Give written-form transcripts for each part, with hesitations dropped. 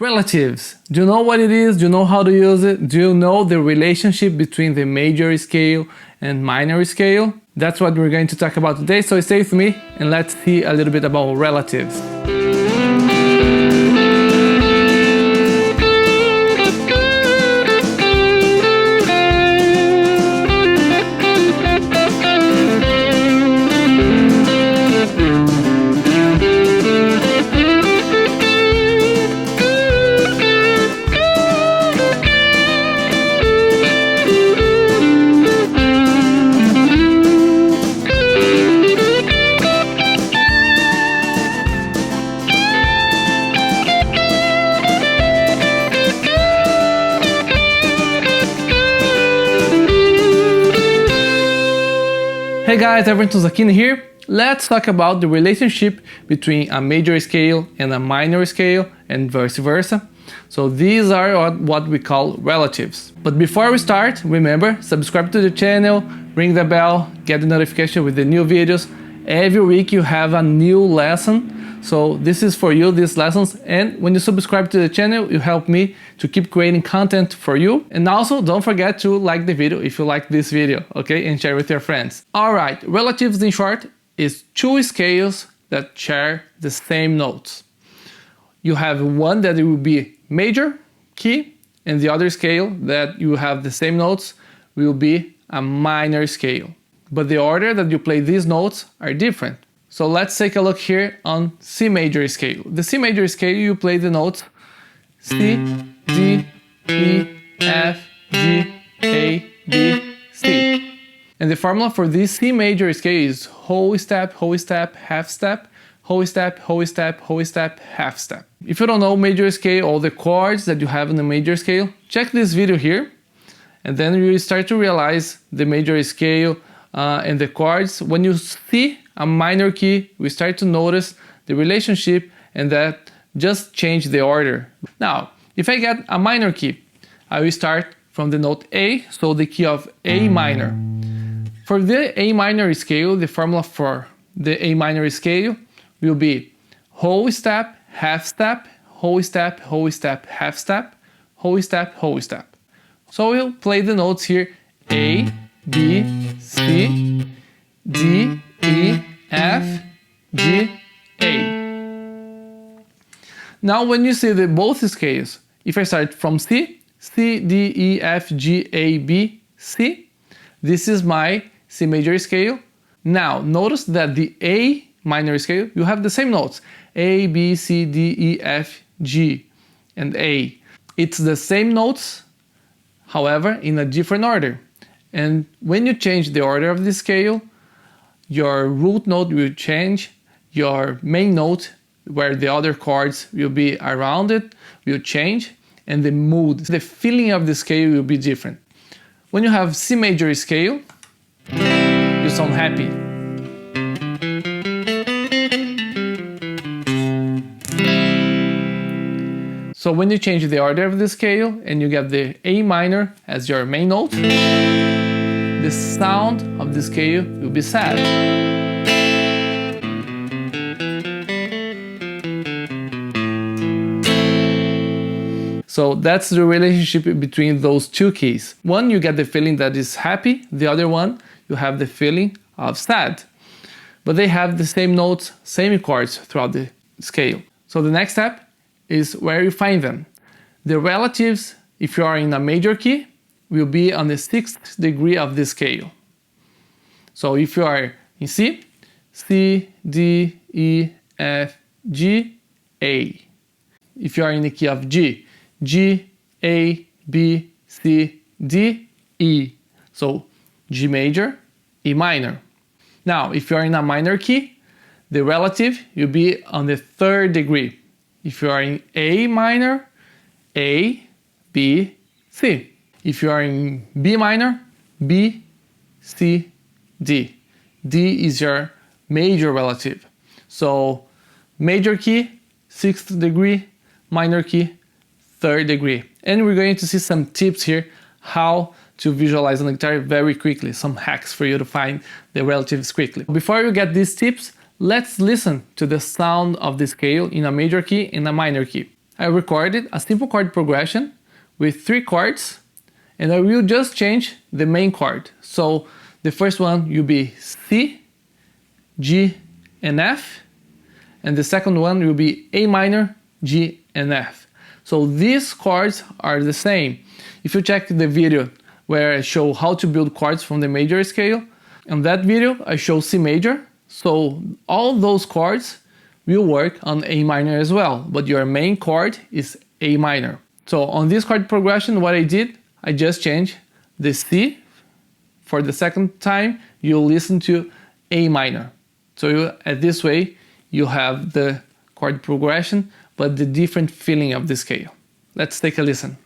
Relatives. Do you know what it is? Do you know how to use it? Do you know the relationship between the major scale and minor scale? That's what we're going to talk about today, so stay with me and let's see a little bit about relatives. Hey guys, Everton Zaquini here. Let's talk about the relationship between a major scale and a minor scale and vice versa. So these are what we call relatives. But before we start, remember, subscribe to the channel, ring the bell, get the notification with the new videos. Every week you have a new lesson. So this is for you, these lessons, and when you subscribe to the channel, you help me to keep creating content for you. And also don't forget to like the video if you like this video, okay, and share with your friends. Alright, relatives in short is two scales that share the same notes. You have one that it will be major key, and the other scale that you have the same notes will be a minor scale. But the order that you play these notes are different. So let's take a look here on C major scale. The C major scale, you play the notes C, D, E, F, G, A, B, C. And the formula for this C major scale is whole step, half step, whole step, whole step, whole step, half step. If you don't know major scale, all the chords that you have in the major scale, check this video here, and then you start to realize the major scale and the chords. When you see a minor key, we start to notice the relationship, and that just change the order. Now, if I get a minor key, I will start from the note A, so the key of A minor. For the A minor scale, the formula for the A minor scale will be whole step, half step, whole step, half step, whole step, whole step. So we'll play the notes here: A, B, C, D, E, F, G, A. Now when you see the both scales, if I start from C, C, D, E, F, G, A, B, C, this is my C major scale. Now notice that the A minor scale, you have the same notes: A, B, C, D, E, F, G, and A. It's the same notes, however, in a different order. And when you change the order of the scale, your root note will change, your main note, where the other chords will be around it, will change, and the mood, the feeling of the scale will be different. When you have C major scale, you sound happy. So when you change the order of the scale and you get the A minor as your main note, the sound of the scale will be sad. So that's the relationship between those two keys. One, you get the feeling that is happy. The other one, you have the feeling of sad. But they have the same notes, same chords throughout the scale. So the next step is where you find them. The relatives, if you are in a major key, will be on the 6th degree of the scale. So if you are in C, C, D, E, F, G, A. If you are in the key of G, G, A, B, C, D, E. So G major, E minor. Now, if you are in a minor key, the relative will be on the 3rd degree. If you are in A minor, A, B, C. If you are in B minor, B, C, D. D is your major relative. So major key, 6th degree, minor key, 3rd degree. And we're going to see some tips here how to visualize on the guitar very quickly, some hacks for you to find the relatives quickly. Before you get these tips, let's listen to the sound of the scale in a major key and a minor key. I recorded a simple chord progression with 3 chords, and I will just change the main chord. So the first one will be C, G, and F, and the second one will be A minor, G, and F. So these chords are the same. If you check the video where I show how to build chords from the major scale, in that video I show C major, so all those chords will work on A minor as well, but your main chord is A minor. So on this chord progression, what I did, I just changed the C. For the second time, you'll listen to A minor. So at this way, you have the chord progression, but the different feeling of the scale. Let's take a listen.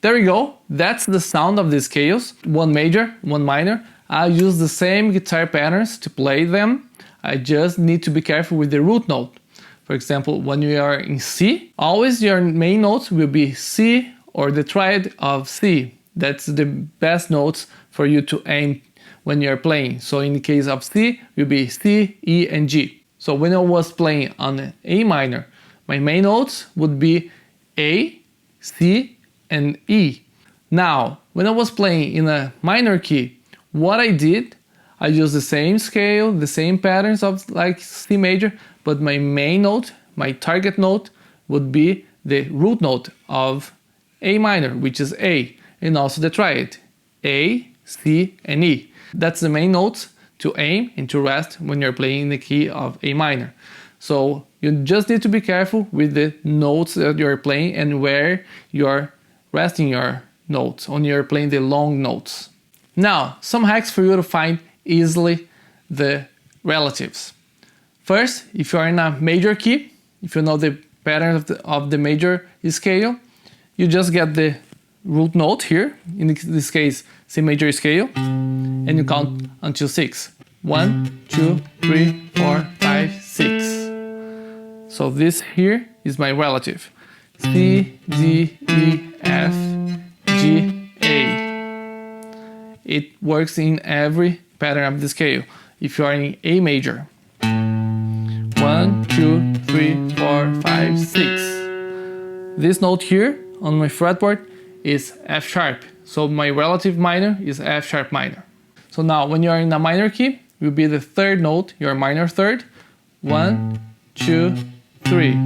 There we go, that's the sound of the scales, one major, one minor. I use the same guitar patterns to play them. I just need to be careful with the root note. For example, when you are in C, always your main notes will be C or the triad of C. That's the best notes for you to aim when you're playing. So in the case of C, it will be C, E, and G. So when I was playing on A minor, my main notes would be A, C, and E. Now, when I was playing in a minor key, what I did, I used the same scale, the same patterns of like C major, but my main note, my target note, would be the root note of A minor, which is A, and also the triad, A, C, and E. That's the main notes to aim and to rest when you're playing in the key of A minor. So you just need to be careful with the notes that you're playing and where you're resting your notes when you're playing the long notes. Now, some hacks for you to find easily the relatives. First, if you are in a major key, if you know the pattern of the major scale, you just get the root note here, in this case C major scale, and you count until 6. 1, 2, 3, 4, 5, 6. So this here is my relative. C, D, E, F, G, A. It works in every pattern of the scale. If you are in A major, 1, 2, 3, 4, 5, 6. This note here on my fretboard is F sharp. So my relative minor is F sharp minor. So now when you are in a minor key, it will be the third note, your minor third. 1, 2, 3.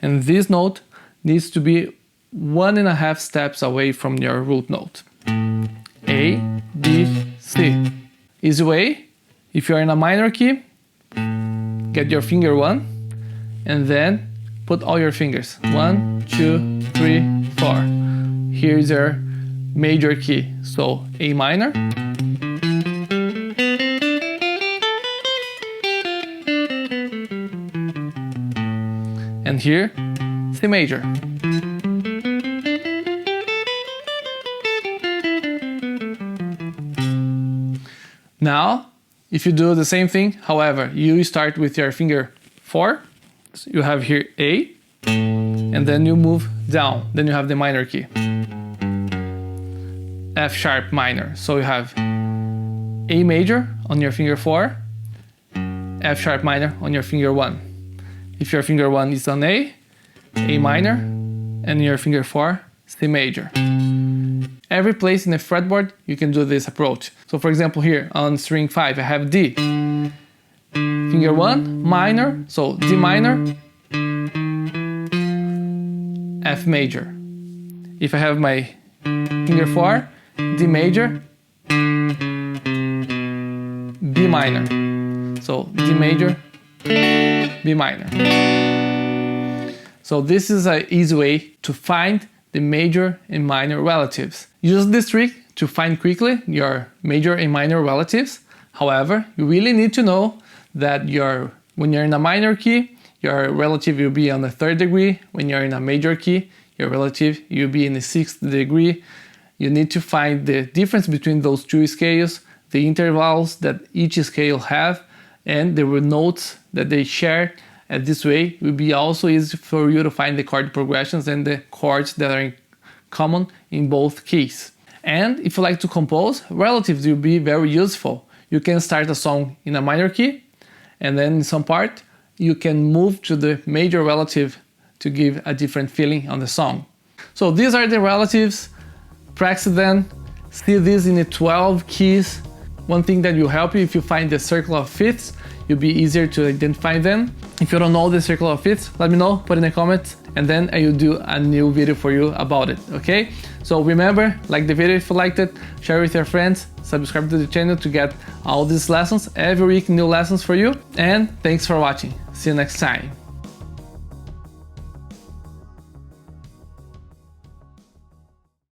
And this note needs to be 1.5 steps away from your root note. A, B, C. Easy way, if you're in a minor key, get your finger 1, and then put all your fingers. 1, 2, 3, 4. Here's your major key. So A minor. And here, C major. Now, if you do the same thing, however, you start with your finger 4, so you have here A, and then you move down, then you have the minor key. F sharp minor. So you have A major on your finger 4, F sharp minor on your finger 1. If your finger 1 is on A minor, and your finger 4, C major. Every place in the fretboard you can do this approach. So for example here on string 5 I have D. Finger 1, minor, so D minor, F major. If I have my finger 4, D major, B minor. So D major, B minor. So this is an easy way to find the major and minor relatives. Use this trick to find quickly your major and minor relatives. However, you really need to know that when you're in a minor key, your relative will be on the 3rd degree. When you're in a major key, your relative will be in the 6th degree. You need to find the difference between those two scales, the intervals that each scale have, and the notes that they share. And this way it will be also easy for you to find the chord progressions and the chords that are common in both keys. And if you like to compose, relatives will be very useful. You can start a song in a minor key, and then in some part you can move to the major relative to give a different feeling on the song. So these are the relatives. Practice them. See these in the 12 keys. One thing that will help you, if you find the circle of fifths, it'll be easier to identify them. If you don't know the circle of fifths, let me know, put in the comments, and then I will do a new video for you about it, okay? So remember, like the video if you liked it, share with your friends, subscribe to the channel to get all these lessons, every week new lessons for you, and thanks for watching. See you next time.